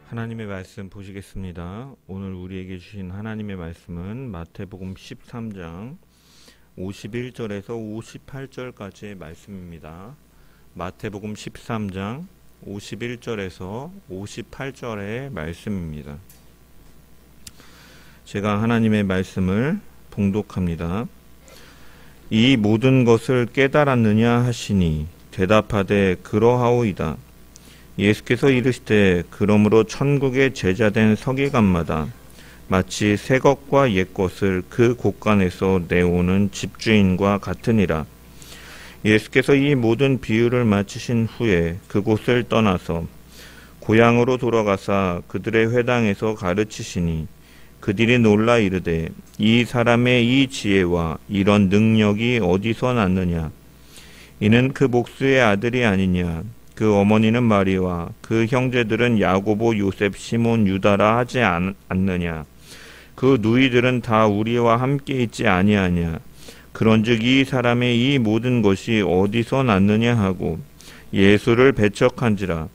하나님의 말씀 보시겠습니다. 오늘 우리에게 주신 하나님의 말씀은 마태복음 13장 51절에서 58절까지의 말씀입니다. 마태복음 13장 51절에서 58절의 말씀입니다. 제가 하나님의 말씀을 봉독합니다. 이 모든 것을 깨달았느냐 하시니 대답하되 그러하오이다. 예수께서 이르시되 그러므로 천국의 제자된 서기관마다 마치 새 것과 옛 것을 그 곳간에서 내오는 집주인과 같으니라. 예수께서 이 모든 비유를 마치신 후에 그곳을 떠나서 고향으로 돌아가사 그들의 회당에서 가르치시니 그들이 놀라 이르되 이 사람의 이 지혜와 이런 능력이 어디서 났느냐? 이는 그 목수의 아들이 아니냐? 그 어머니는 마리와 그 형제들은 야고보, 요셉, 시몬, 유다라 하지 않느냐? 그 누이들은 다 우리와 함께 있지 아니하냐? 그런즉 이 사람의 이 모든 것이 어디서 났느냐 하고 예수를 배척한지라.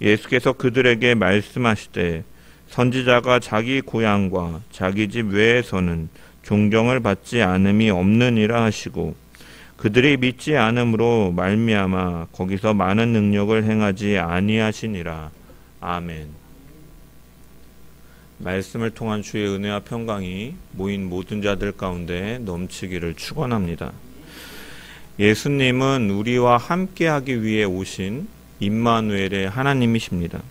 예수께서 그들에게 말씀하시되 선지자가 자기 고향과 자기 집 외에서는 존경을 받지 않음이 없느니라 하시고 그들이 믿지 않음으로 말미암아 거기서 많은 능력을 행하지 아니하시니라. 아멘. 말씀을 통한 주의 은혜와 평강이 모인 모든 자들 가운데 넘치기를 축원합니다. 예수님은 우리와 함께하기 위해 오신 임마누엘의 하나님이십니다.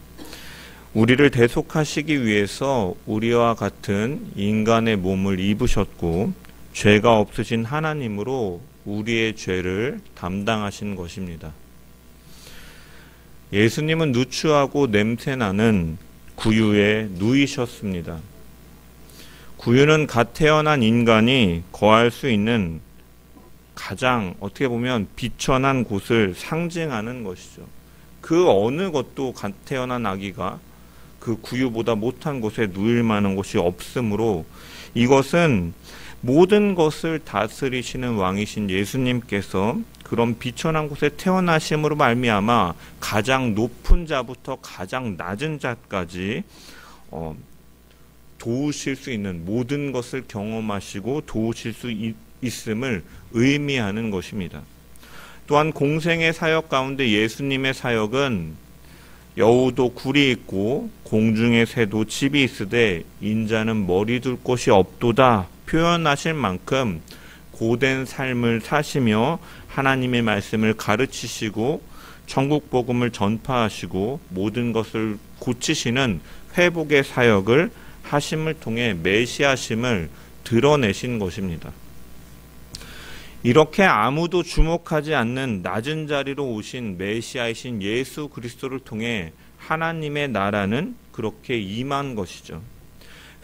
우리를 대속하시기 위해서 우리와 같은 인간의 몸을 입으셨고 죄가 없으신 하나님으로 우리의 죄를 담당하신 것입니다. 예수님은 누추하고 냄새나는 구유에 누이셨습니다. 구유는 갓 태어난 인간이 거할 수 있는 가장 어떻게 보면 비천한 곳을 상징하는 것이죠. 그 어느 것도 갓 태어난 아기가 그 구유보다 못한 곳에 누일 만한 곳이 없으므로 이것은 모든 것을 다스리시는 왕이신 예수님께서 그런 비천한 곳에 태어나심으로 말미암아 가장 높은 자부터 가장 낮은 자까지 도우실 수 있는 모든 것을 경험하시고 도우실 수 있음을 의미하는 것입니다. 또한 공생의 사역 가운데 예수님의 사역은 여우도 굴이 있고 공중의 새도 집이 있으되 인자는 머리 둘 곳이 없도다 표현하실 만큼 고된 삶을 사시며 하나님의 말씀을 가르치시고 천국 복음을 전파하시고 모든 것을 고치시는 회복의 사역을 하심을 통해 메시아심을 드러내신 것입니다. 이렇게 아무도 주목하지 않는 낮은 자리로 오신 메시아이신 예수 그리스도를 통해 하나님의 나라는 그렇게 임한 것이죠.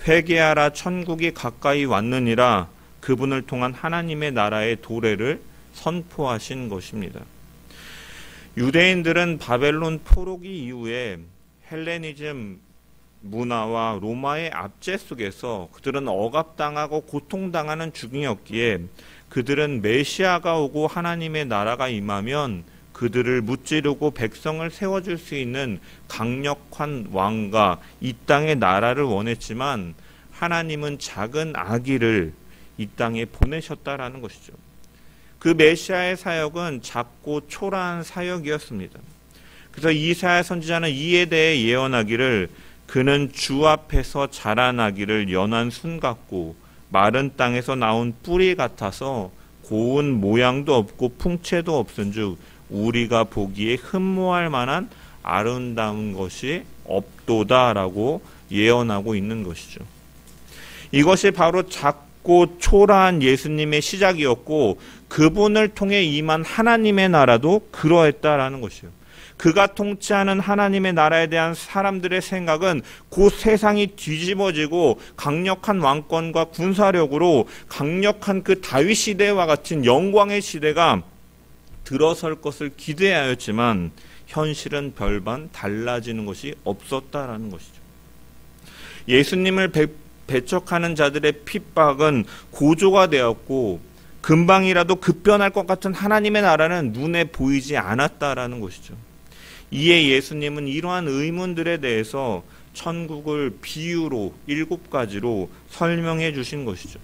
회개하라 천국이 가까이 왔느니라 그분을 통한 하나님의 나라의 도래를 선포하신 것입니다. 유대인들은 바벨론 포로기 이후에 헬레니즘 문화와 로마의 압제 속에서 그들은 억압당하고 고통당하는 중이었기에 그들은 메시아가 오고 하나님의 나라가 임하면 그들을 무찌르고 백성을 세워줄 수 있는 강력한 왕과 이 땅의 나라를 원했지만 하나님은 작은 아기를 이 땅에 보내셨다라는 것이죠. 그 메시아의 사역은 작고 초라한 사역이었습니다. 그래서 이사야 선지자는 이에 대해 예언하기를 그는 주 앞에서 자라나기를 연한 순 같고 마른 땅에서 나온 뿌리 같아서 고운 모양도 없고 풍채도 없은즉 우리가 보기에 흠모할 만한 아름다운 것이 없도다라고 예언하고 있는 것이죠. 이것이 바로 작고 초라한 예수님의 시작이었고 그분을 통해 임한 하나님의 나라도 그러했다라는 것이요. 그가 통치하는 하나님의 나라에 대한 사람들의 생각은 곧 세상이 뒤집어지고 강력한 왕권과 군사력으로 강력한 그 다윗 시대와 같은 영광의 시대가 들어설 것을 기대하였지만 현실은 별반 달라지는 것이 없었다라는 것이죠. 예수님을 배척하는 자들의 핍박은 고조가 되었고 금방이라도 급변할 것 같은 하나님의 나라는 눈에 보이지 않았다라는 것이죠. 이에 예수님은 이러한 의문들에 대해서 천국을 비유로 7가지로 설명해 주신 것이죠.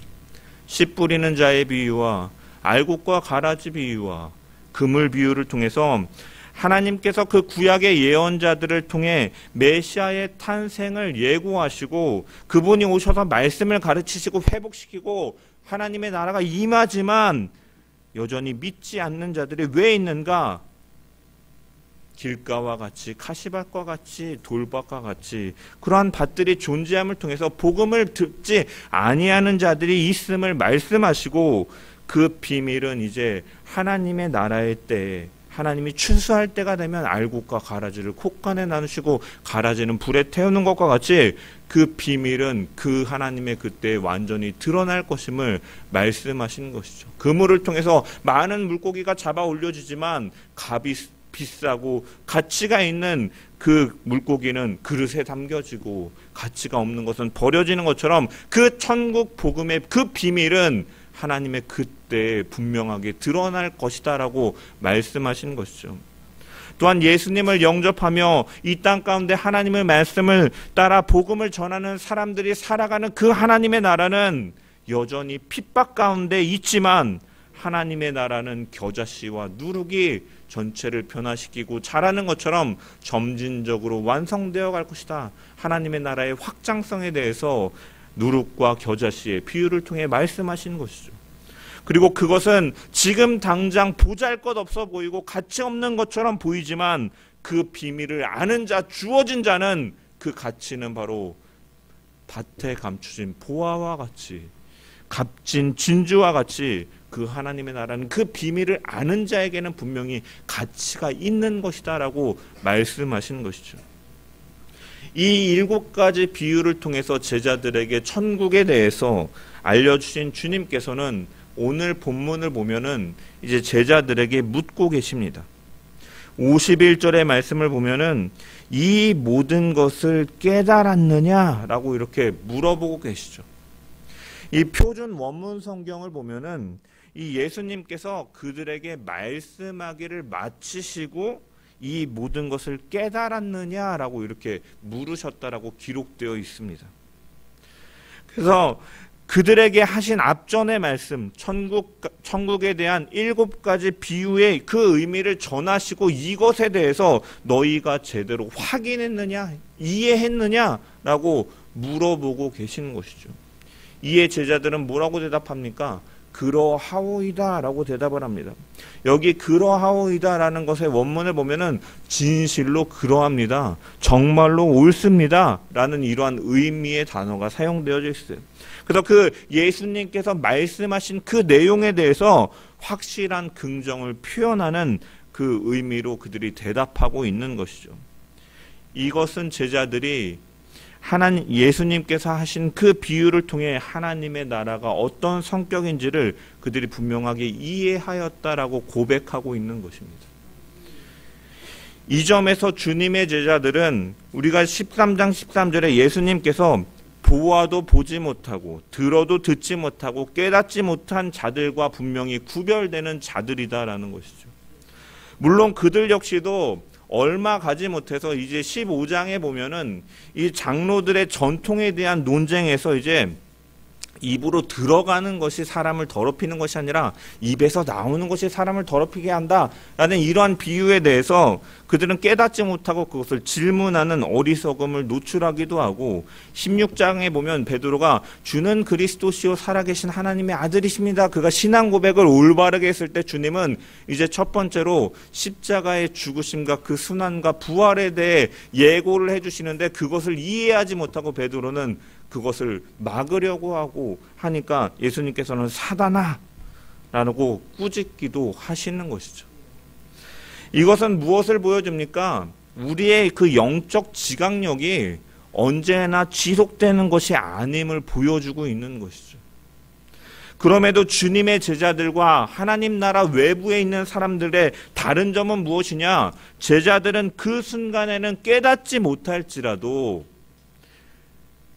씨 뿌리는 자의 비유와 알곡과 가라지 비유와 그물 비유를 통해서 하나님께서 그 구약의 예언자들을 통해 메시아의 탄생을 예고하시고 그분이 오셔서 말씀을 가르치시고 회복시키고 하나님의 나라가 임하지만 여전히 믿지 않는 자들이 왜 있는가? 길가와 같이 카시밭과 같이 돌밭과 같이 그러한 밭들이 존재함을 통해서 복음을 듣지 아니하는 자들이 있음을 말씀하시고 그 비밀은 이제 하나님의 나라의 때에 하나님이 추수할 때가 되면 알곡과 가라지를 콧간에 나누시고 가라지는 불에 태우는 것과 같이 그 비밀은 그 하나님의 그때에 완전히 드러날 것임을 말씀하신 것이죠. 그물을 통해서 많은 물고기가 잡아 올려지지만 값이 비싸고 가치가 있는 그 물고기는 그릇에 담겨지고 가치가 없는 것은 버려지는 것처럼 그 천국 복음의 그 비밀은 하나님의 그때에 분명하게 드러날 것이다 라고 말씀하신 것이죠. 또한 예수님을 영접하며 이 땅 가운데 하나님의 말씀을 따라 복음을 전하는 사람들이 살아가는 그 하나님의 나라는 여전히 핍박 가운데 있지만 하나님의 나라는 겨자씨와 누룩이 전체를 변화시키고 자라는 것처럼 점진적으로 완성되어 갈 것이다. 하나님의 나라의 확장성에 대해서 누룩과 겨자씨의 비유를 통해 말씀하신 것이죠. 그리고 그것은 지금 당장 보잘것없어 보이고 가치 없는 것처럼 보이지만 그 비밀을 아는 자, 주어진 자는 그 가치는 바로 밭에 감추진 보화와 같이 값진 진주와 같이 그 하나님의 나라는 그 비밀을 아는 자에게는 분명히 가치가 있는 것이다 라고 말씀하신 것이죠. 이 7가지 비유를 통해서 제자들에게 천국에 대해서 알려주신 주님께서는 오늘 본문을 보면은 이제 제자들에게 묻고 계십니다. 51절의 말씀을 보면은 이 모든 것을 깨달았느냐라고 이렇게 물어보고 계시죠. 이 표준 원문 성경을 보면은 이 예수님께서 그들에게 말씀하기를 마치시고 이 모든 것을 깨달았느냐라고 이렇게 물으셨다라고 기록되어 있습니다. 그래서 그들에게 하신 앞전의 말씀, 천국에 대한 7가지 비유의 그 의미를 전하시고 이것에 대해서 너희가 제대로 확인했느냐, 이해했느냐라고 물어보고 계시는 것이죠. 이에 제자들은 뭐라고 대답합니까? 그러하오이다 라고 대답을 합니다. 여기 그러하오이다 라는 것의 원문을 보면은 진실로 그러합니다, 정말로 옳습니다 라는 이러한 의미의 단어가 사용되어져 있어요. 그래서 그 예수님께서 말씀하신 그 내용에 대해서 확실한 긍정을 표현하는 그 의미로 그들이 대답하고 있는 것이죠. 이것은 제자들이 예수님께서 하신 그 비유를 통해 하나님의 나라가 어떤 성격인지를 그들이 분명하게 이해하였다라고 고백하고 있는 것입니다. 이 점에서 주님의 제자들은 우리가 13장 13절에 예수님께서 보아도 보지 못하고 들어도 듣지 못하고 깨닫지 못한 자들과 분명히 구별되는 자들이다라는 것이죠. 물론 그들 역시도 얼마 가지 못해서 이제 15장에 보면은 이 장로들의 전통에 대한 논쟁에서 이제 입으로 들어가는 것이 사람을 더럽히는 것이 아니라 입에서 나오는 것이 사람을 더럽히게 한다라는 이러한 비유에 대해서 그들은 깨닫지 못하고 그것을 질문하는 어리석음을 노출하기도 하고 16장에 보면 베드로가 주는 그리스도시요 살아계신 하나님의 아들이십니다. 그가 신앙 고백을 올바르게 했을 때 주님은 이제 첫 번째로 십자가의 죽으심과 그 순환과 부활에 대해 예고를 해주시는데 그것을 이해하지 못하고 베드로는 그것을 막으려고 하고 하니까 예수님께서는 사단아 라고 꾸짖기도 하시는 것이죠. 이것은 무엇을 보여줍니까? 우리의 그 영적 지각력이 언제나 지속되는 것이 아님을 보여주고 있는 것이죠. 그럼에도 주님의 제자들과 하나님 나라 외부에 있는 사람들의 다른 점은 무엇이냐? 제자들은 그 순간에는 깨닫지 못할지라도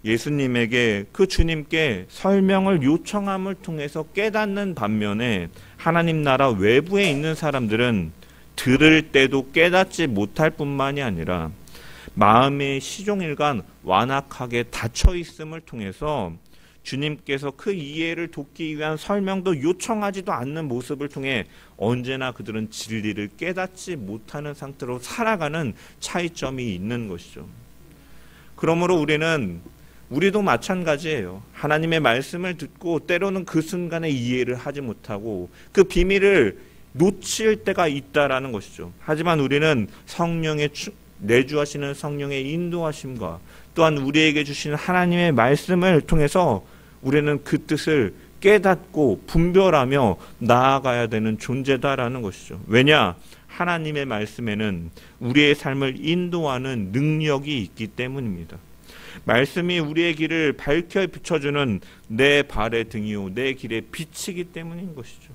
예수님에게 그 주님께 설명을 요청함을 통해서 깨닫는 반면에 하나님 나라 외부에 있는 사람들은 들을 때도 깨닫지 못할 뿐만이 아니라 마음의 시종일관 완악하게 닫혀 있음을 통해서 주님께서 그 이해를 돕기 위한 설명도 요청하지도 않는 모습을 통해 언제나 그들은 진리를 깨닫지 못하는 상태로 살아가는 차이점이 있는 것이죠. 그러므로 우리도 마찬가지예요. 하나님의 말씀을 듣고 때로는 그 순간에 이해를 하지 못하고 그 비밀을 놓칠 때가 있다라는 것이죠. 하지만 우리는 성령의 내주하시는 성령의 인도하심과 또한 우리에게 주시는 하나님의 말씀을 통해서 우리는 그 뜻을 깨닫고 분별하며 나아가야 되는 존재다라는 것이죠. 왜냐? 하나님의 말씀에는 우리의 삶을 인도하는 능력이 있기 때문입니다. 말씀이 우리의 길을 밝혀 비춰주는 내 발의 등이요 내 길의 빛이기 때문인 것이죠.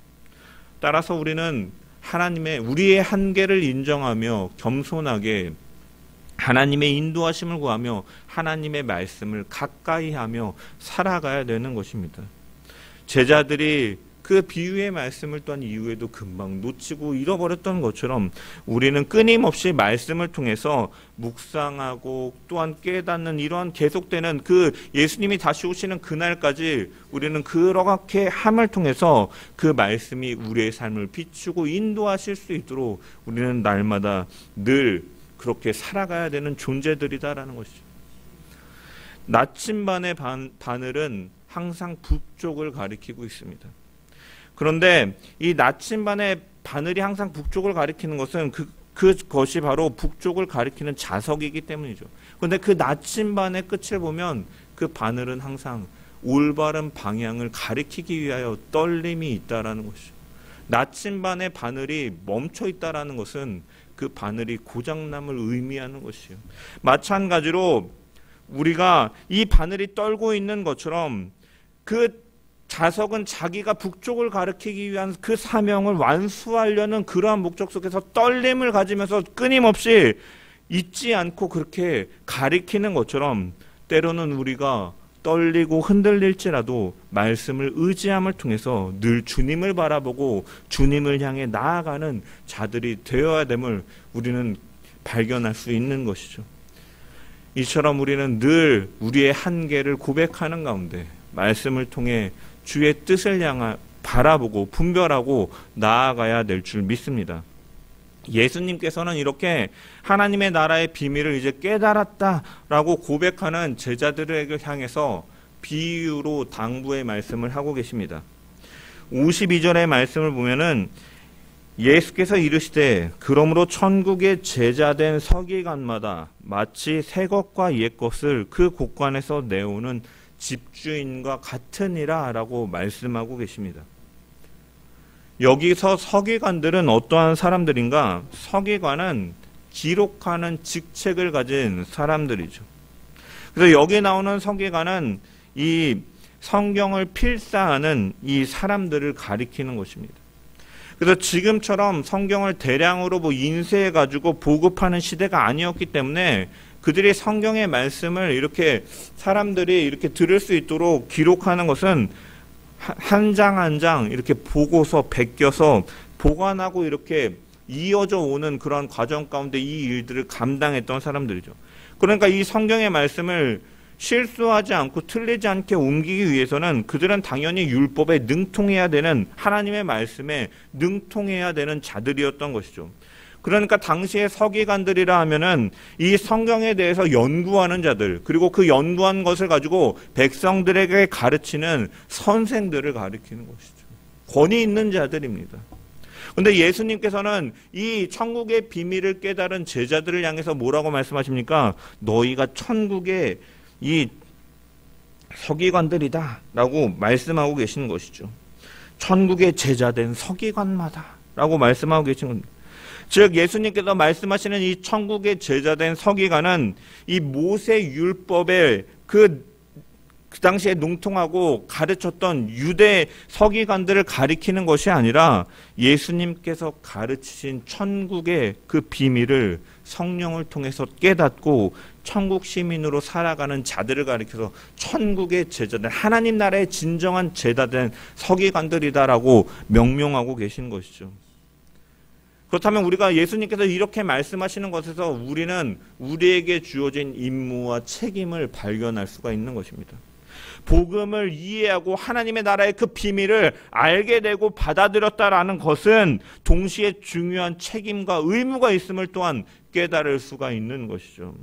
따라서 우리는 우리의 한계를 인정하며 겸손하게 하나님의 인도하심을 구하며 하나님의 말씀을 가까이 하며 살아가야 되는 것입니다. 제자들이 그 비유의 말씀을 또한 이후에도 금방 놓치고 잃어버렸던 것처럼 우리는 끊임없이 말씀을 통해서 묵상하고 또한 깨닫는 이러한 계속되는 그 예수님이 다시 오시는 그날까지 우리는 그렇게 함을 통해서 그 말씀이 우리의 삶을 비추고 인도하실 수 있도록 우리는 날마다 늘 그렇게 살아가야 되는 존재들이다라는 것이죠. 나침반의 바늘은 항상 북쪽을 가리키고 있습니다. 그런데 이 나침반의 바늘이 항상 북쪽을 가리키는 것은 그것이 바로 북쪽을 가리키는 자석이기 때문이죠. 그런데 그 나침반의 끝을 보면 그 바늘은 항상 올바른 방향을 가리키기 위하여 떨림이 있다라는 것이죠. 나침반의 바늘이 멈춰 있다라는 것은 그 바늘이 고장남을 의미하는 것이요. 마찬가지로 우리가 이 바늘이 떨고 있는 것처럼 그 자석은 자기가 북쪽을 가리키기 위한 그 사명을 완수하려는 그러한 목적 속에서 떨림을 가지면서 끊임없이 잊지 않고 그렇게 가리키는 것처럼 때로는 우리가 떨리고 흔들릴지라도 말씀을 의지함을 통해서 늘 주님을 바라보고 주님을 향해 나아가는 자들이 되어야 됨을 우리는 발견할 수 있는 것이죠. 이처럼 우리는 늘 우리의 한계를 고백하는 가운데 말씀을 통해 주의 뜻을 바라보고 분별하고 나아가야 될 줄 믿습니다. 예수님께서는 이렇게 하나님의 나라의 비밀을 이제 깨달았다라고 고백하는 제자들에게 향해서 비유로 당부의 말씀을 하고 계십니다. 52절의 말씀을 보면은 예수께서 이르시되 그러므로 천국의 제자된 서기관마다 마치 새 것과 옛 것을 그 곳간에서 내오는 집주인과 같으니라 라고 말씀하고 계십니다. 여기서 서기관들은 어떠한 사람들인가? 서기관은 기록하는 직책을 가진 사람들이죠. 그래서 여기 나오는 서기관은 이 성경을 필사하는 이 사람들을 가리키는 것입니다. 그래서 지금처럼 성경을 대량으로 인쇄해가지고 보급하는 시대가 아니었기 때문에 그들이 성경의 말씀을 이렇게 사람들이 이렇게 들을 수 있도록 기록하는 것은 한 장 한 장 이렇게 보고서 베껴서 보관하고 이렇게 이어져 오는 그런 과정 가운데 이 일들을 감당했던 사람들이죠. 그러니까 이 성경의 말씀을 실수하지 않고 틀리지 않게 옮기기 위해서는 그들은 당연히 율법에 능통해야 되는 하나님의 말씀에 능통해야 되는 자들이었던 것이죠. 그러니까 당시의 서기관들이라 하면은 이 성경에 대해서 연구하는 자들, 그리고 그 연구한 것을 가지고 백성들에게 가르치는 선생들을 가리키는 것이죠. 권위 있는 자들입니다. 그런데 예수님께서는 이 천국의 비밀을 깨달은 제자들을 향해서 뭐라고 말씀하십니까? 너희가 천국의 이 서기관들이다 라고 말씀하고 계시는 것이죠. 천국의 제자된 서기관마다 라고 말씀하고 계시는 겁니다. 즉 예수님께서 말씀하시는 이 천국의 제자된 서기관은 이 모세 율법의 그 당시에 능통하고 가르쳤던 유대 서기관들을 가리키는 것이 아니라 예수님께서 가르치신 천국의 그 비밀을 성령을 통해서 깨닫고 천국 시민으로 살아가는 자들을 가리켜서 천국의 제자들, 하나님 나라의 진정한 제자된 서기관들이다라고 명명하고 계신 것이죠. 그렇다면 우리가 예수님께서 이렇게 말씀하시는 것에서 우리는 우리에게 주어진 임무와 책임을 발견할 수가 있는 것입니다. 복음을 이해하고 하나님의 나라의 그 비밀을 알게 되고 받아들였다라는 것은 동시에 중요한 책임과 의무가 있음을 또한 깨달을 수가 있는 것이죠.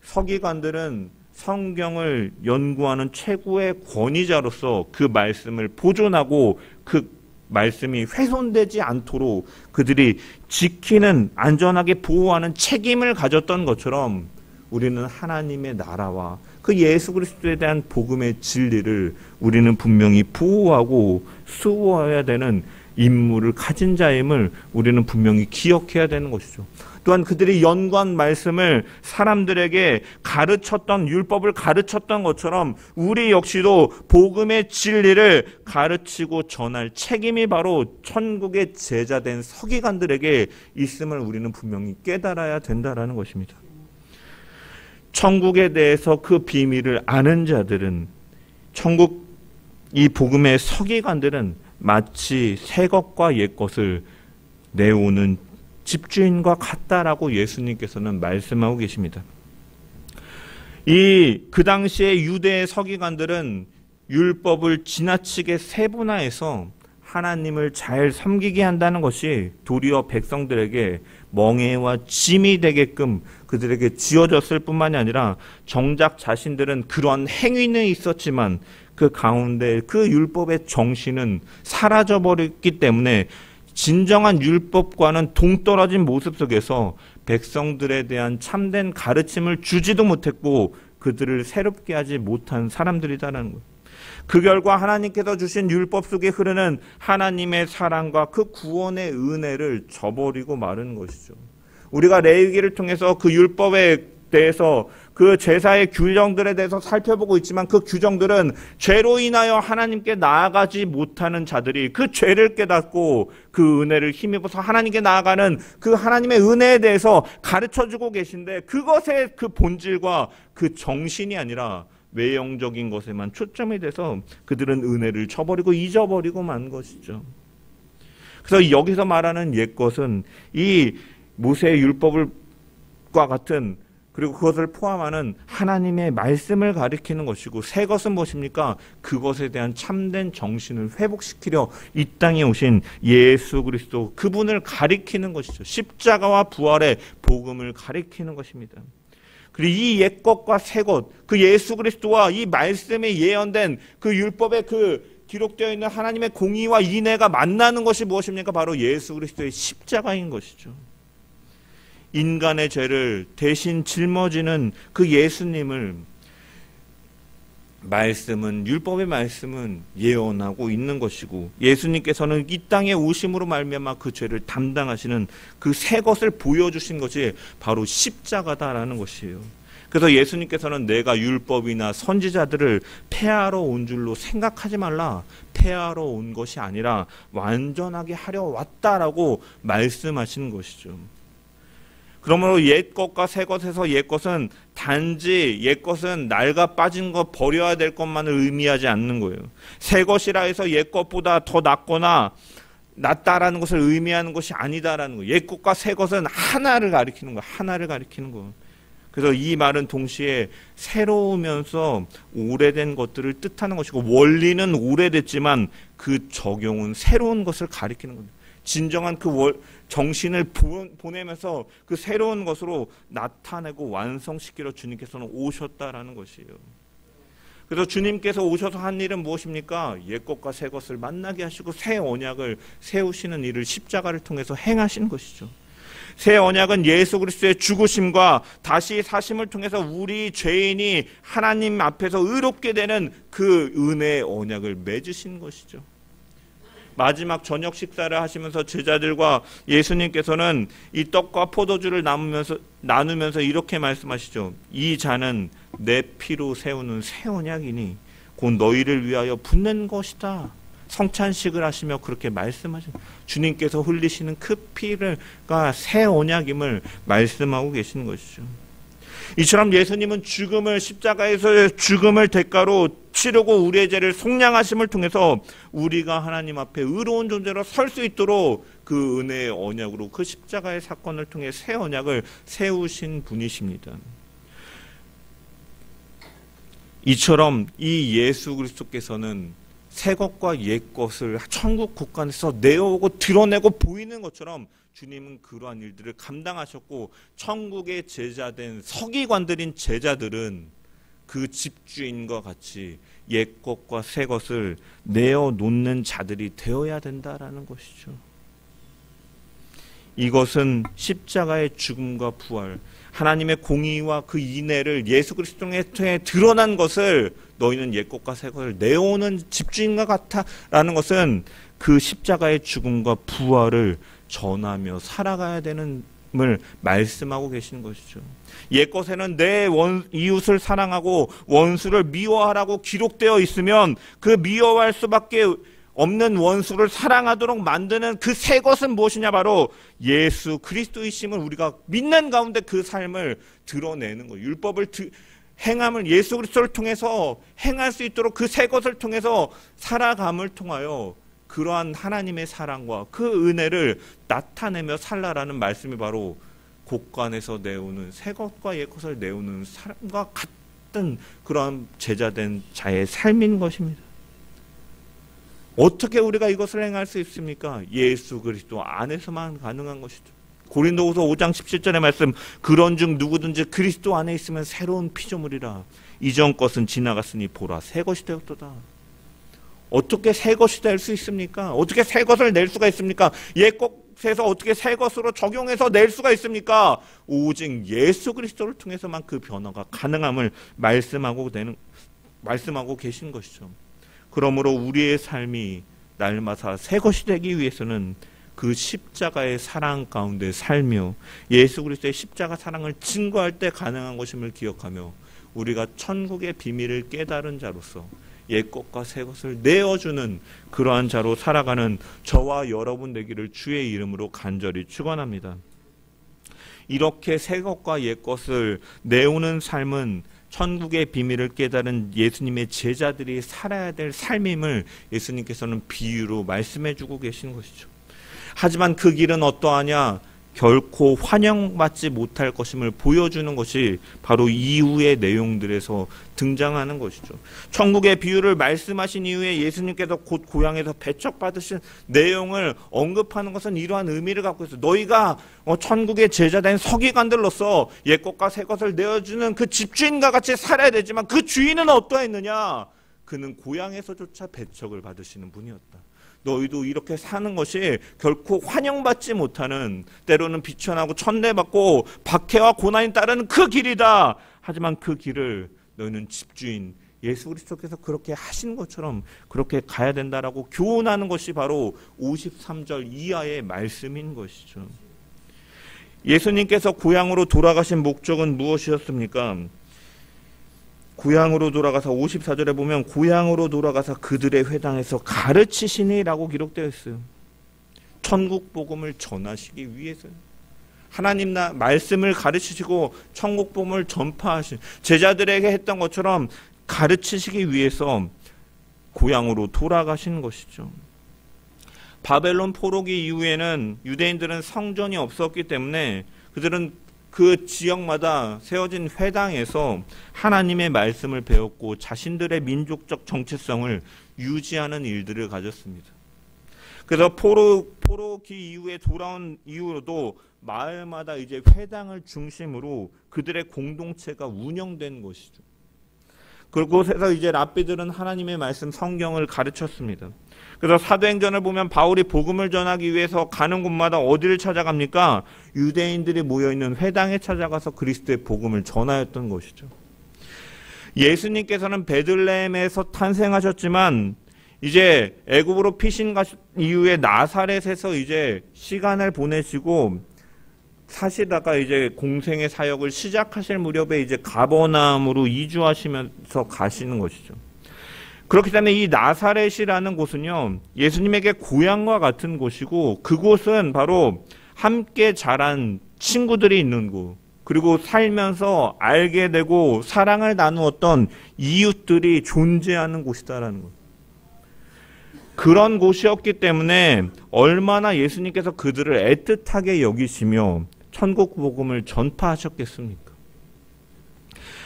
서기관들은 성경을 연구하는 최고의 권위자로서 그 말씀을 보존하고 그 말씀이 훼손되지 않도록 그들이 지키는, 안전하게 보호하는 책임을 가졌던 것처럼 우리는 하나님의 나라와 그 예수 그리스도에 대한 복음의 진리를 우리는 분명히 보호하고 수호해야 되는 임무를 가진 자임을 우리는 분명히 기억해야 되는 것이죠. 또한 그들이 연구한 말씀을 사람들에게 가르쳤던, 율법을 가르쳤던 것처럼 우리 역시도 복음의 진리를 가르치고 전할 책임이 바로 천국의 제자된 서기관들에게 있음을 우리는 분명히 깨달아야 된다라는 것입니다. 천국에 대해서 그 비밀을 아는 자들은, 천국 이 복음의 서기관들은 마치 새 것과 옛 것을 내오는 집주인과 같다라고 예수님께서는 말씀하고 계십니다. 그 당시에 유대의 서기관들은 율법을 지나치게 세분화해서 하나님을 잘 섬기게 한다는 것이 도리어 백성들에게 멍해와 짐이 되게끔 그들에게 지어졌을 뿐만이 아니라 정작 자신들은 그러한 행위는 있었지만 그 가운데 그 율법의 정신은 사라져버렸기 때문에 진정한 율법과는 동떨어진 모습 속에서 백성들에 대한 참된 가르침을 주지도 못했고 그들을 새롭게 하지 못한 사람들이다라는 거예요. 그 결과 하나님께서 주신 율법 속에 흐르는 하나님의 사랑과 그 구원의 은혜를 저버리고 마는 것이죠. 우리가 레위기를 통해서 그 율법에 대해서 그 제사의 규정들에 대해서 살펴보고 있지만 그 규정들은 죄로 인하여 하나님께 나아가지 못하는 자들이 그 죄를 깨닫고 그 은혜를 힘입어서 하나님께 나아가는 그 하나님의 은혜에 대해서 가르쳐주고 계신데 그것의 그 본질과 그 정신이 아니라 외형적인 것에만 초점이 돼서 그들은 은혜를 저버리고 잊어버리고 만 것이죠. 그래서 여기서 말하는 옛것은 이 모세의 율법과 같은, 그리고 그것을 포함하는 하나님의 말씀을 가리키는 것이고, 새 것은 무엇입니까? 그것에 대한 참된 정신을 회복시키려 이 땅에 오신 예수 그리스도, 그분을 가리키는 것이죠. 십자가와 부활의 복음을 가리키는 것입니다. 그리고 이 옛것과 새것, 그 예수 그리스도와 이 말씀에 예언된 그 율법에 그 기록되어 있는 하나님의 공의와 인애가 만나는 것이 무엇입니까? 바로 예수 그리스도의 십자가인 것이죠. 인간의 죄를 대신 짊어지는 그 예수님을 말씀은, 율법의 말씀은 예언하고 있는 것이고, 예수님께서는 이 땅에 오심으로 말미암아 그 죄를 담당하시는 그 새 것을 보여주신 것이 바로 십자가다라는 것이에요. 그래서 예수님께서는 내가 율법이나 선지자들을 폐하러 온 줄로 생각하지 말라, 폐하러 온 것이 아니라 완전하게 하려 왔다라고 말씀하시는 것이죠. 그러므로 옛것과 새것에서 옛것은 단지 옛것은 낡아 빠진 것, 버려야 될 것만을 의미하지 않는 거예요. 새것이라 해서 옛것보다 더 낫거나 낫다라는 것을 의미하는 것이 아니다라는 거예요. 옛것과 새것은 하나를 가리키는 거예요. 하나를 가리키는 거예요. 그래서 이 말은 동시에 새로우면서 오래된 것들을 뜻하는 것이고, 원리는 오래됐지만 그 적용은 새로운 것을 가리키는 겁니다. 진정한 그 정신을 보내면서 그 새로운 것으로 나타내고 완성시키러 주님께서는 오셨다라는 것이에요. 그래서 주님께서 오셔서 한 일은 무엇입니까? 옛것과 새것을 만나게 하시고 새 언약을 세우시는 일을 십자가를 통해서 행하신 것이죠. 새 언약은 예수 그리스도의 죽으심과 다시 사심을 통해서 우리 죄인이 하나님 앞에서 의롭게 되는 그 은혜의 언약을 맺으신 것이죠. 마지막 저녁 식사를 하시면서 제자들과 예수님께서는 이 떡과 포도주를 나누면서 이렇게 말씀하시죠. 이 잔은 내 피로 세우는 새 언약이니 곧 너희를 위하여 붓는 것이다. 성찬식을 하시며 그렇게 말씀하시죠. 주님께서 흘리시는 그 피가 새 언약임을 말씀하고 계시는 것이죠. 이처럼 예수님은 십자가에서의 죽음을 대가로 치르고 우리의 죄를 속량하심을 통해서 우리가 하나님 앞에 의로운 존재로 설 수 있도록 그 은혜의 언약으로 그 십자가의 사건을 통해 새 언약을 세우신 분이십니다. 이처럼 이 예수 그리스도께서는 새 것과 옛 것을 천국 국간에서 내어오고 드러내고 보이는 것처럼 주님은 그러한 일들을 감당하셨고, 천국의 제자된 서기관들인 제자들은 그 집주인과 같이 옛 것과 새 것을 내어놓는 자들이 되어야 된다라는 것이죠. 이것은 십자가의 죽음과 부활, 하나님의 공의와 그 인애를 예수 그리스도를 통해 드러난 것을 너희는 옛 것과 새 것을 내어오는 집주인과 같다라는 것은 그 십자가의 죽음과 부활을 전하며 살아가야 되는 을 말씀하고 계신 것이죠. 옛것에는 내 이웃을 사랑하고 원수를 미워하라고 기록되어 있으면 그 미워할 수밖에 없는 원수를 사랑하도록 만드는 그 새 것은 무엇이냐? 바로 예수 그리스도이심을 우리가 믿는 가운데 그 삶을 드러내는 거예요. 율법을 행함을 예수 그리스도를 통해서 행할 수 있도록 그 새 것을 통해서 살아감을 통하여 그러한 하나님의 사랑과 그 은혜를 나타내며 살라라는 말씀이 바로 곳간에서 내오는 새 것과 옛 것을 내오는 사람과 같은 그러한 제자된 자의 삶인 것입니다. 어떻게 우리가 이것을 행할 수 있습니까? 예수 그리스도 안에서만 가능한 것이죠. 고린도후서 5장 17절의 말씀, 그런즉 누구든지 그리스도 안에 있으면 새로운 피조물이라. 이전 것은 지나갔으니 보라 새 것이 되었도다. 어떻게 새 것이 될 수 있습니까? 어떻게 새 것을 낼 수가 있습니까? 옛 것에서 어떻게 새 것으로 적용해서 낼 수가 있습니까? 오직 예수 그리스도를 통해서만 그 변화가 가능함을 말씀하고 계신 것이죠. 그러므로 우리의 삶이 날마다 새 것이 되기 위해서는 그 십자가의 사랑 가운데 살며 예수 그리스도의 십자가 사랑을 증거할 때 가능한 것임을 기억하며 우리가 천국의 비밀을 깨달은 자로서 옛 것과 새 것을 내어주는 그러한 자로 살아가는 저와 여러분 되기를 주의 이름으로 간절히 축원합니다. 이렇게 새 것과 옛 것을 내오는 삶은 천국의 비밀을 깨달은 예수님의 제자들이 살아야 될 삶임을 예수님께서는 비유로 말씀해 주고 계신 것이죠. 하지만 그 길은 어떠하냐? 결코 환영받지 못할 것임을 보여주는 것이 바로 이후의 내용들에서 등장하는 것이죠. 천국의 비유를 말씀하신 이후에 예수님께서 곧 고향에서 배척받으신 내용을 언급하는 것은 이러한 의미를 갖고 있어요. 너희가 천국의 제자된 서기관들로서 옛것과 새것을 내어주는 그 집주인과 같이 살아야 되지만 그 주인은 어떠했느냐? 그는 고향에서조차 배척을 받으시는 분이었다. 너희도 이렇게 사는 것이 결코 환영받지 못하는, 때로는 비천하고 천대받고 박해와 고난이 따르는 그 길이다. 하지만 그 길을 너희는 집주인 예수 그리스도께서 그렇게 하신 것처럼 그렇게 가야 된다라고 교훈하는 것이 바로 53절 이하의 말씀인 것이죠. 예수님께서 고향으로 돌아가신 목적은 무엇이었습니까? 고향으로 돌아가서 54절에 보면 고향으로 돌아가서 그들의 회당에서 가르치시니라고 기록되어 있어요. 천국 복음을 전하시기 위해서요. 하나님 말씀을 가르치시고 천국 복음을 전파하신 제자들에게 했던 것처럼 가르치시기 위해서 고향으로 돌아가신 것이죠. 바벨론 포로기 이후에는 유대인들은 성전이 없었기 때문에 그들은 그 지역마다 세워진 회당에서 하나님의 말씀을 배웠고 자신들의 민족적 정체성을 유지하는 일들을 가졌습니다. 그래서 포로기 이후에 돌아온 이후로도 마을마다 이제 회당을 중심으로 그들의 공동체가 운영된 것이죠. 그곳에서 이제 랍비들은 하나님의 말씀 성경을 가르쳤습니다. 그래서 사도행전을 보면 바울이 복음을 전하기 위해서 가는 곳마다 어디를 찾아갑니까? 유대인들이 모여있는 회당에 찾아가서 그리스도의 복음을 전하였던 것이죠. 예수님께서는 베들레헴에서 탄생하셨지만 이제 애굽으로 피신 가신 이후에 나사렛에서 이제 시간을 보내시고 사시다가 이제 공생의 사역을 시작하실 무렵에 이제 가버나움으로 이주하시면서 가시는 것이죠. 그렇기 때문에 이 나사렛이라는 곳은요, 예수님에게 고향과 같은 곳이고 그곳은 바로 함께 자란 친구들이 있는 곳, 그리고 살면서 알게 되고 사랑을 나누었던 이웃들이 존재하는 곳이다라는 것. 그런 곳이었기 때문에 얼마나 예수님께서 그들을 애틋하게 여기시며 천국 복음을 전파하셨겠습니까?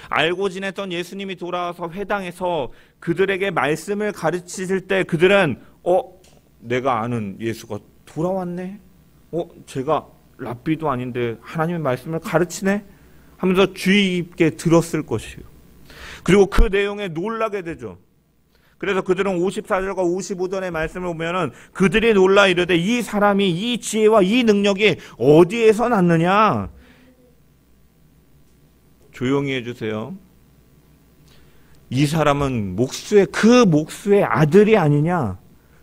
알고 지냈던 예수님이 돌아와서 회당에서 그들에게 말씀을 가르치실 때 그들은 내가 아는 예수가 돌아왔네? 제가 랍비도 아닌데 하나님의 말씀을 가르치네? 하면서 주의 깊게 들었을 것이에요. 그리고 그 내용에 놀라게 되죠. 그래서 그들은 54절과 55절의 말씀을 보면은 그들이 놀라 이르되 이 사람이 이 지혜와 이 능력이 어디에서 났느냐? 조용히 해주세요. 이 사람은 그 목수의 아들이 아니냐?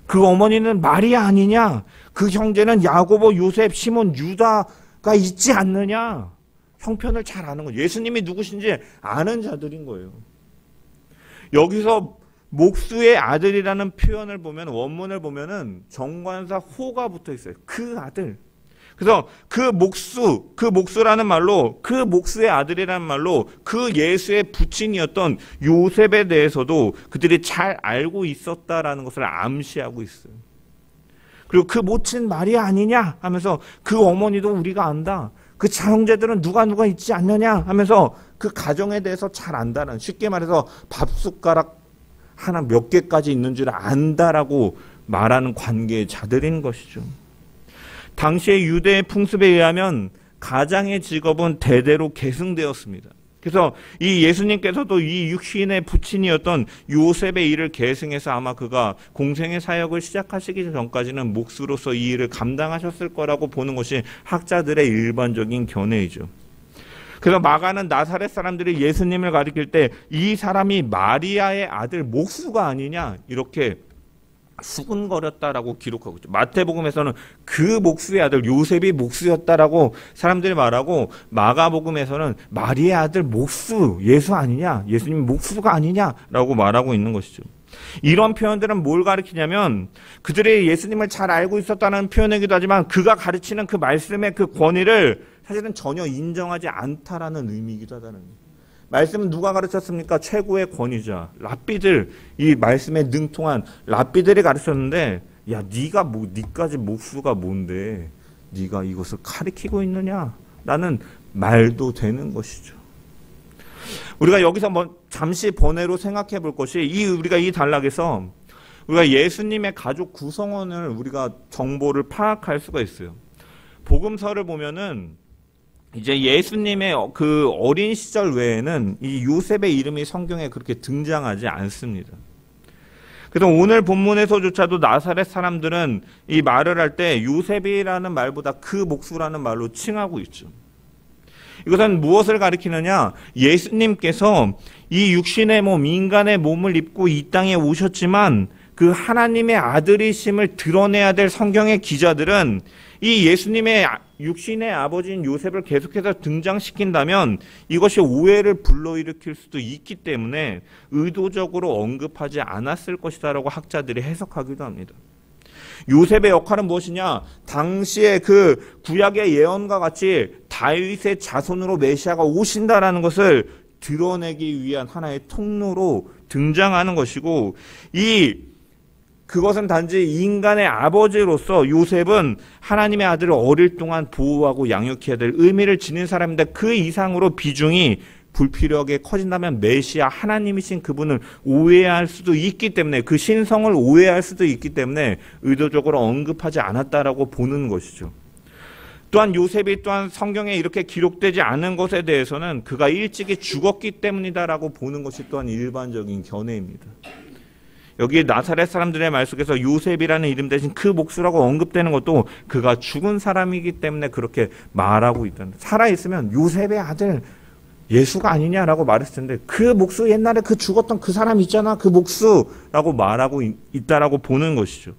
그 어머니는 마리아 아니냐? 그 형제는 야고보, 요셉, 시몬, 유다가 있지 않느냐? 형편을 잘 아는 거예요. 예수님이 누구신지 아는 자들인 거예요. 여기서 목수의 아들이라는 표현을 보면 원문을 보면은 정관사 호가 붙어 있어요. 그 아들. 그래서 그 목수라는 말로 그 목수의 아들이라는 말로 그 예수의 부친이었던 요셉에 대해서도 그들이 잘 알고 있었다라는 것을 암시하고 있어요. 그리고 그 모친 마리아 아니냐 하면서 그 어머니도 우리가 안다. 그 형제들은 누가 있지 않느냐 하면서 그 가정에 대해서 잘 안다는, 쉽게 말해서 밥숟가락 하나 몇 개까지 있는 줄 안다라고 말하는 관계의 자들인 것이죠. 당시의 유대의 풍습에 의하면 가장의 직업은 대대로 계승되었습니다. 그래서 이 예수님께서도 이 육신의 부친이었던 요셉의 일을 계승해서 아마 그가 공생의 사역을 시작하시기 전까지는 목수로서 이 일을 감당하셨을 거라고 보는 것이 학자들의 일반적인 견해이죠. 그래서 마가는 나사렛 사람들이 예수님을 가리킬 때 이 사람이 마리아의 아들 목수가 아니냐 이렇게 수군거렸다라고 기록하고 있죠. 마태복음에서는 그 목수의 아들 요셉이 목수였다라고 사람들이 말하고, 마가복음에서는 마리아의 아들 목수 예수 아니냐, 예수님이 목수가 아니냐라고 말하고 있는 것이죠. 이런 표현들은 뭘 가리키냐면 그들이 예수님을 잘 알고 있었다는 표현이기도 하지만 그가 가르치는 그 말씀의 그 권위를 사실은 전혀 인정하지 않다라는 의미이기도 하다는 거예요. 말씀은 누가 가르쳤습니까? 최고의 권위자 랍비들, 이 말씀에 능통한 랍비들이 가르쳤는데, 야 네가 네까지 목수가 뭔데 네가 이것을 가르치고 있느냐? 라는 말도 되는 것이죠. 우리가 여기서 잠시 번외로 생각해 볼 것이, 우리가 이 단락에서 우리가 예수님의 가족 구성원을 우리가 정보를 파악할 수가 있어요. 복음서를 보면은 이제 예수님의 그 어린 시절 외에는 이 요셉의 이름이 성경에 그렇게 등장하지 않습니다. 그래서 오늘 본문에서조차도 나사렛 사람들은 이 말을 할 때 요셉이라는 말보다 그 목수라는 말로 칭하고 있죠. 이것은 무엇을 가리키느냐? 예수님께서 이 육신의 몸, 인간의 몸을 입고 이 땅에 오셨지만 그 하나님의 아들이심을 드러내야 될 성경의 기자들은 이 예수님의 육신의 아버지인 요셉을 계속해서 등장시킨다면 이것이 오해를 불러일으킬 수도 있기 때문에 의도적으로 언급하지 않았을 것이다라고 학자들이 해석하기도 합니다. 요셉의 역할은 무엇이냐? 당시에 그 구약의 예언과 같이 다윗의 자손으로 메시아가 오신다라는 것을 드러내기 위한 하나의 통로로 등장하는 것이고, 그것은 단지 인간의 아버지로서 요셉은 하나님의 아들을 어릴 동안 보호하고 양육해야 될 의미를 지닌 사람인데, 그 이상으로 비중이 불필요하게 커진다면 메시아 하나님이신 그분을 오해할 수도 있기 때문에, 그 신성을 오해할 수도 있기 때문에 의도적으로 언급하지 않았다라고 보는 것이죠. 또한 요셉이 또한 성경에 이렇게 기록되지 않은 것에 대해서는 그가 일찍이 죽었기 때문이다라고 보는 것이 또한 일반적인 견해입니다. 여기 나사렛 사람들의 말 속에서 요셉이라는 이름 대신 그 목수라고 언급되는 것도 그가 죽은 사람이기 때문에 그렇게 말하고 있다는, 살아있으면 요셉의 아들 예수가 아니냐라고 말했을 텐데 그 목수, 옛날에 그 죽었던 그 사람 있잖아, 그 목수라고 말하고 있다라고 보는 것이죠.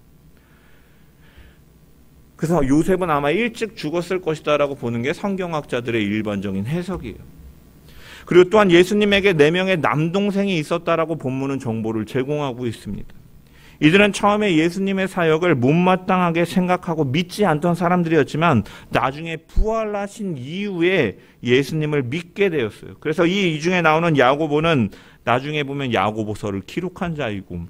그래서 요셉은 아마 일찍 죽었을 것이다라고 보는 게 성경학자들의 일반적인 해석이에요. 그리고 또한 예수님에게 4명의 남동생이 있었다라고 본문은 정보를 제공하고 있습니다. 이들은 처음에 예수님의 사역을 못마땅하게 생각하고 믿지 않던 사람들이었지만 나중에 부활하신 이후에 예수님을 믿게 되었어요. 그래서 이 중에 나오는 야고보는 나중에 보면 야고보서를 기록한 자이고,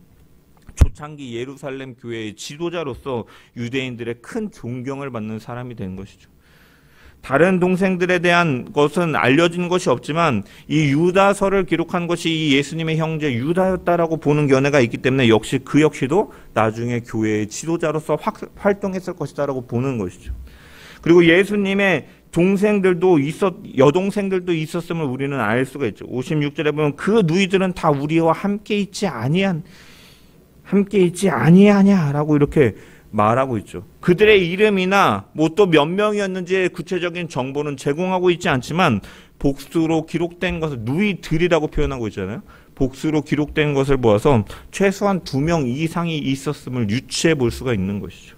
초창기 예루살렘 교회의 지도자로서 유대인들의 큰 존경을 받는 사람이 된 것이죠. 다른 동생들에 대한 것은 알려진 것이 없지만 이 유다서를 기록한 것이 이 예수님의 형제 유다였다라고 보는 견해가 있기 때문에 역시 그 역시도 나중에 교회의 지도자로서 활동했을 것이다라고 보는 것이죠. 그리고 예수님의 여동생들도 있었음을 우리는 알 수가 있죠. 56절에 보면 그 누이들은 다 우리와 함께 있지 아니하냐라고 이렇게 말하고 있죠. 그들의 이름이나 뭐 또 몇 명이었는지의 구체적인 정보는 제공하고 있지 않지만 복수로 기록된 것을 누이들이라고 표현하고 있잖아요. 복수로 기록된 것을 보아서 최소한 2명 이상이 있었음을 유추해 볼 수가 있는 것이죠.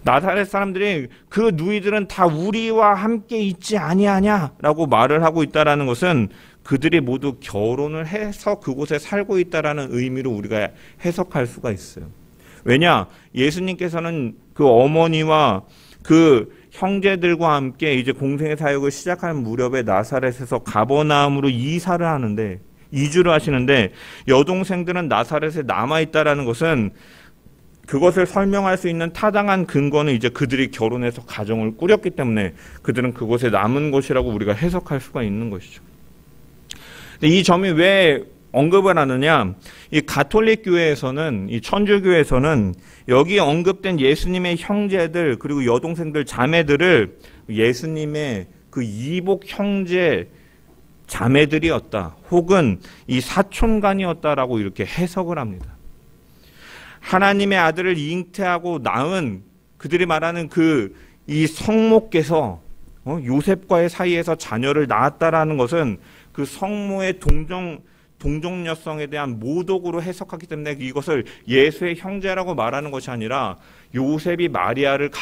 나사렛 사람들이 그 누이들은 다 우리와 함께 있지 아니하냐라고 말을 하고 있다라는 것은 그들이 모두 결혼을 해서 그곳에 살고 있다라는 의미로 우리가 해석할 수가 있어요. 왜냐? 예수님께서는 그 어머니와 그 형제들과 함께 이제 공생의 사역을 시작하는 무렵에 나사렛에서 가버나움으로 이주를 하시는데 여동생들은 나사렛에 남아있다라는 것은 그것을 설명할 수 있는 타당한 근거는 이제 그들이 결혼해서 가정을 꾸렸기 때문에 그들은 그곳에 남은 것이라고 우리가 해석할 수가 있는 것이죠. 근데 이 점이 왜 언급을 하느냐? 이 가톨릭 교회에서는, 이 천주교에서는 여기 언급된 예수님의 형제들 그리고 여동생들, 자매들을 예수님의 그 이복 형제 자매들이었다, 혹은 이 사촌간이었다라고 이렇게 해석을 합니다. 하나님의 아들을 잉태하고 낳은 그들이 말하는 이 성모께서 요셉과의 사이에서 자녀를 낳았다라는 것은 그 성모의 동정녀성에 대한 모독으로 해석하기 때문에 이것을 예수의 형제라고 말하는 것이 아니라 요셉이 마리아를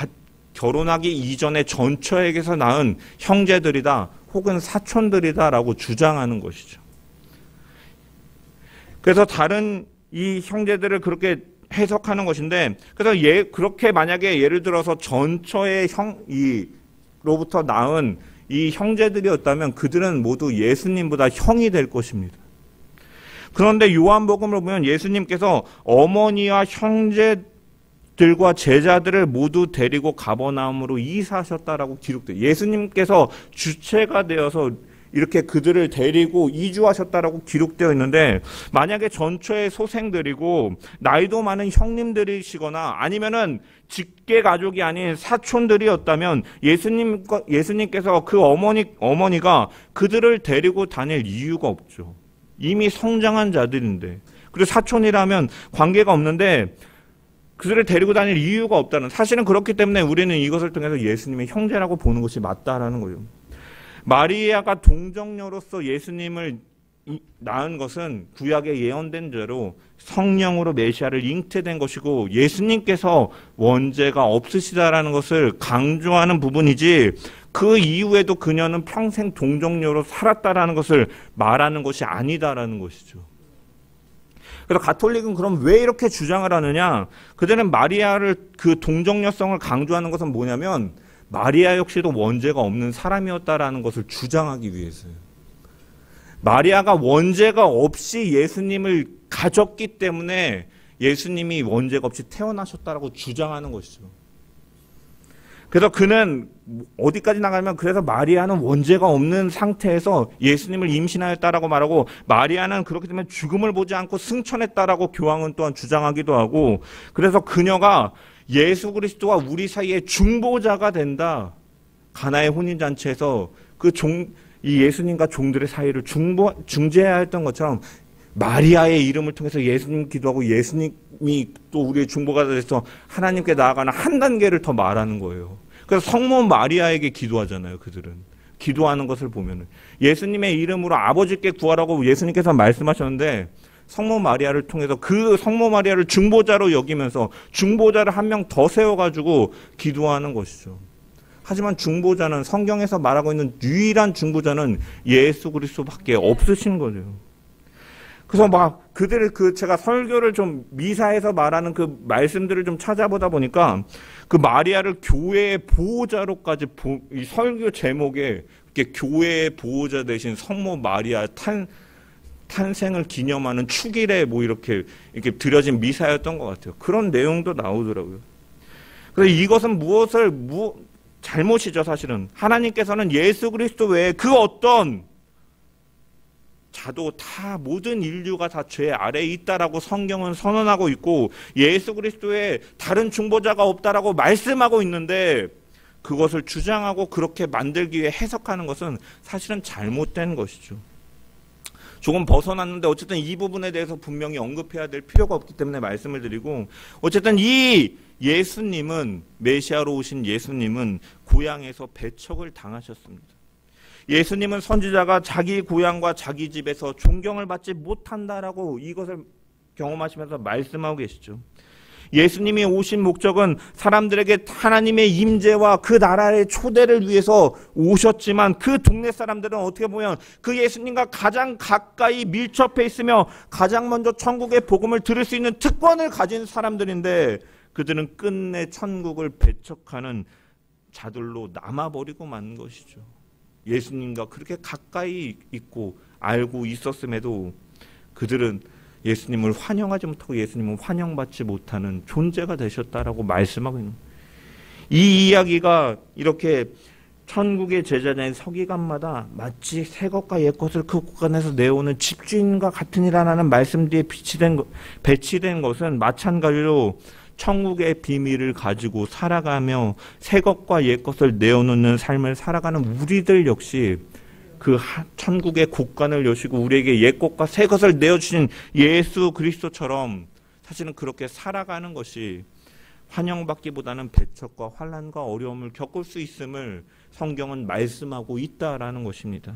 결혼하기 이전에 전처에게서 낳은 형제들이다, 혹은 사촌들이다라고 주장하는 것이죠. 그래서 다른 이 형제들을 그렇게 해석하는 것인데, 그래서 그렇게 만약에 예를 들어서 전처의 로부터 낳은 이 형제들이었다면 그들은 모두 예수님보다 형이 될 것입니다. 그런데 요한복음을 보면 예수님께서 어머니와 형제들과 제자들을 모두 데리고 가버나움으로 이사하셨다라고 기록돼요. 예수님께서 주체가 되어서 이렇게 그들을 데리고 이주하셨다라고 기록되어 있는데, 만약에 전처의 소생들이고 나이도 많은 형님들이시거나 아니면은 직계 가족이 아닌 사촌들이었다면 예수님께서 그 어머니가 그들을 데리고 다닐 이유가 없죠. 이미 성장한 자들인데, 그리고 사촌이라면 관계가 없는데 그들을 데리고 다닐 이유가 없다는, 사실은 그렇기 때문에 우리는 이것을 통해서 예수님의 형제라고 보는 것이 맞다라는 거예요. 마리아가 동정녀로서 예수님을 낳은 것은 구약에 예언된 대로 성령으로 메시아를 잉태된 것이고 예수님께서 원죄가 없으시다라는 것을 강조하는 부분이지, 그 이후에도 그녀는 평생 동정녀로 살았다라는 것을 말하는 것이 아니다라는 것이죠. 그래서 가톨릭은 그럼 왜 이렇게 주장을 하느냐? 그들은 마리아를 그 동정녀성을 강조하는 것은 뭐냐면 마리아 역시도 원죄가 없는 사람이었다라는 것을 주장하기 위해서요. 마리아가 원죄가 없이 예수님을 가졌기 때문에 예수님이 원죄가 없이 태어나셨다라고 주장하는 것이죠. 그래서 그는 어디까지 나가면, 그래서 마리아는 원죄가 없는 상태에서 예수님을 임신하였다라고 말하고, 마리아는 그렇기 때문에 죽음을 보지 않고 승천했다라고 교황은 또한 주장하기도 하고, 그래서 그녀가 예수 그리스도와 우리 사이에 중보자가 된다. 가나의 혼인잔치에서 이 예수님과 종들의 사이를 중재해야 했던 것처럼 마리아의 이름을 통해서 예수님 기도하고 예수님이 또 우리의 중보가 돼서 하나님께 나아가는 한 단계를 더 말하는 거예요. 그래서 성모 마리아에게 기도하잖아요. 그들은 기도하는 것을 보면은 예수님의 이름으로 아버지께 구하라고 예수님께서 말씀하셨는데, 성모 마리아를 통해서 그 성모 마리아를 중보자로 여기면서 중보자를 한 명 더 세워가지고 기도하는 것이죠. 하지만 중보자는, 성경에서 말하고 있는 유일한 중보자는 예수 그리스도밖에 없으신 거죠. 그래서 제가 설교를 좀 미사에서 말하는 그 말씀들을 좀 찾아보다 보니까 그 마리아를 교회의 보호자로까지 이 설교 제목에 이렇게 교회의 보호자 대신 성모 마리아 탄생을 기념하는 축일에 뭐 이렇게 드려진 미사였던 것 같아요. 그런 내용도 나오더라고요. 그래서 이것은 잘못이죠, 사실은. 하나님께서는 예수 그리스도 외에 그 어떤 자도 다 모든 인류가 다 죄 아래에 있다라고 성경은 선언하고 있고 예수 그리스도에 다른 중보자가 없다라고 말씀하고 있는데 그것을 주장하고 그렇게 만들기 위해 해석하는 것은 사실은 잘못된 것이죠. 조금 벗어났는데 어쨌든 이 부분에 대해서 분명히 언급해야 될 필요가 없기 때문에 말씀을 드리고, 어쨌든 이 예수님은, 메시아로 오신 예수님은 고향에서 배척을 당하셨습니다. 예수님은 선지자가 자기 고향과 자기 집에서 존경을 받지 못한다라고 이것을 경험하시면서 말씀하고 계시죠. 예수님이 오신 목적은 사람들에게 하나님의 임재와 그 나라의 초대를 위해서 오셨지만 그 동네 사람들은 어떻게 보면 그 예수님과 가장 가까이 밀접해 있으며 가장 먼저 천국의 복음을 들을 수 있는 특권을 가진 사람들인데 그들은 끝내 천국을 배척하는 자들로 남아버리고 만 것이죠. 예수님과 그렇게 가까이 있고 알고 있었음에도 그들은 예수님을 환영하지 못하고 예수님은 환영받지 못하는 존재가 되셨다라고 말씀하고 있는 거예요. 이 이야기가 이렇게 천국의 제자된 서기관마다 마치 새 것과 옛 것을 그 곳간에서 내오는 집주인과 같으니라는 말씀 뒤에 배치된 것은 마찬가지로 천국의 비밀을 가지고 살아가며 새 것과 옛 것을 내어놓는 삶을 살아가는 우리들 역시 그 천국의 곳간을 여시고 우리에게 옛 것과 새 것을 내어주신 예수 그리스도처럼 사실은 그렇게 살아가는 것이 환영받기보다는 배척과 환난과 어려움을 겪을 수 있음을 성경은 말씀하고 있다라는 것입니다.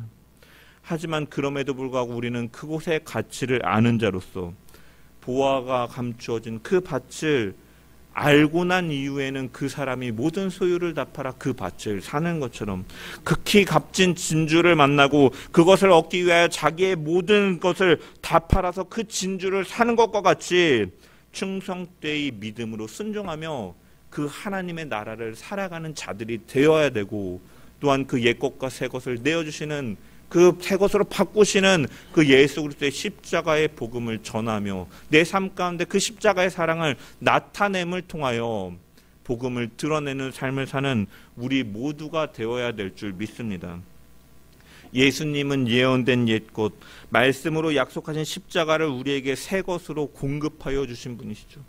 하지만 그럼에도 불구하고 우리는 그곳의 가치를 아는 자로서 보화가 감추어진 그 밭을 알고 난 이후에는 그 사람이 모든 소유를 다 팔아 그 밭을 사는 것처럼 극히 값진 진주를 만나고 그것을 얻기 위하여 자기의 모든 것을 다 팔아서 그 진주를 사는 것과 같이 충성되이 믿음으로 순종하며 그 하나님의 나라를 살아가는 자들이 되어야 되고, 또한 그 옛것과 새것을 내어주시는 그 새 것으로 바꾸시는 그 예수 그리스도의 십자가의 복음을 전하며 내 삶 가운데 그 십자가의 사랑을 나타냄을 통하여 복음을 드러내는 삶을 사는 우리 모두가 되어야 될 줄 믿습니다. 예수님은 예언된 옛것, 말씀으로 약속하신 십자가를 우리에게 새 것으로 공급하여 주신 분이시죠.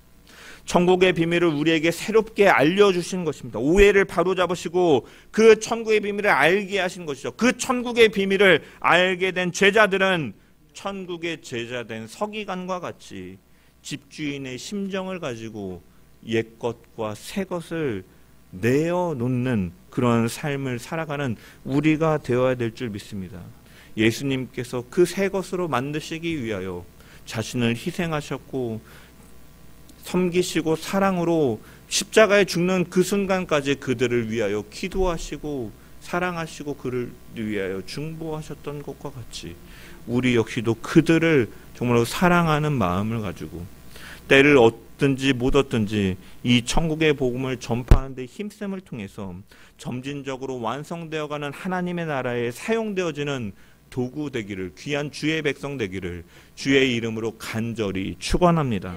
천국의 비밀을 우리에게 새롭게 알려주신 것입니다. 오해를 바로잡으시고 그 천국의 비밀을 알게 하신 것이죠. 그 천국의 비밀을 알게 된 제자들은 천국의 제자된 서기관과 같이 집주인의 심정을 가지고 옛것과 새것을 내어놓는 그런 삶을 살아가는 우리가 되어야 될 줄 믿습니다. 예수님께서 그 새 것으로 만드시기 위하여 자신을 희생하셨고 섬기시고 사랑으로 십자가에 죽는 그 순간까지 그들을 위하여 기도하시고 사랑하시고 그를 위하여 중보하셨던 것과 같이 우리 역시도 그들을 정말로 사랑하는 마음을 가지고 때를 얻든지 못 얻든지 이 천국의 복음을 전파하는 데 힘씀을 통해서 점진적으로 완성되어가는 하나님의 나라에 사용되어지는 도구 되기를, 귀한 주의 백성 되기를 주의 이름으로 간절히 축원합니다.